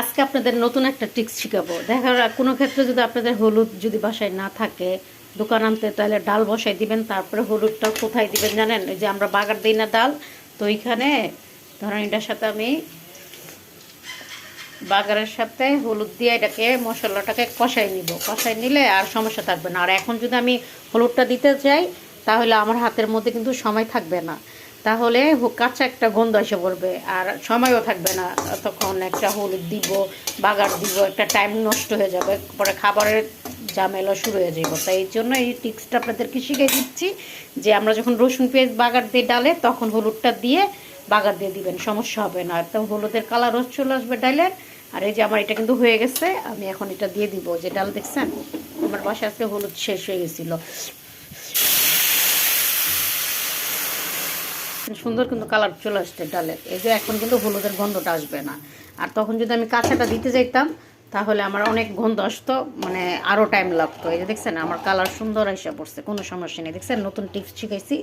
আজকে আপনাদের নতুন একটা ট্রিক্স শিখাবো। দেখা কোনো ক্ষেত্রে যদি আপনাদের হলুদ যদি বাসায় না থাকে দোকান আনতে, তাহলে ডাল বসাই দিবেন। তারপরে হলুদটা কোথায় দিবেন জানেন? ওই যে আমরা বাগার দিই না ডাল, তো ওইখানে ধরেন এটার সাথে আমি বাগারের সাথে হলুদ দিয়ে এটাকে মশলাটাকে কষাই নিব। কষাই নিলে আর সমস্যা থাকবে না। আর এখন যদি আমি হলুদটা দিতে চাই তাহলে আমার হাতের মধ্যে কিন্তু সময় থাকবে না, তাহলে কাঁচা একটা গন্ধ এসে পড়বে আর সময়ও থাকবে না। তখন একটা হলুদ দিব, বাগার দিব, একটা টাইম নষ্ট হয়ে যাবে, পরে খাবারের ঝামেলা শুরু হয়ে যাবে। তাই এই জন্য এই টিক্সটা আপনাদেরকে শিখিয়ে দিচ্ছি যে আমরা যখন রসুন পেঁয়াজ বাগার দিয়ে ডালে তখন হলুদটা দিয়ে বাগার দিয়ে দিবেন, সমস্যা হবে না। তো হলুদের কালারও চলে আসবে ডালের। আর এই যে আমার এটা কিন্তু হয়ে গেছে, আমি এখন এটা দিয়ে দিব। যে ডাল দেখছেন, আমার বাসায় আজকে হলুদ শেষ হয়ে গেছিলো। সুন্দর কিন্তু কালার চলে আসছে ডালের। এই যে এখন কিন্তু হলুদের গন্ধটা আসবে না। আর তখন যদি আমি কাঁচাটা দিতে যাইতাম তাহলে আমার অনেক গন্ধ আসতো, মানে আরও টাইম লাগতো। এই যে দেখছেন আমার কালার সুন্দর এসে পড়ছে, কোনো সমস্যা নেই। দেখছেন নতুন টিপস শিখাইছি।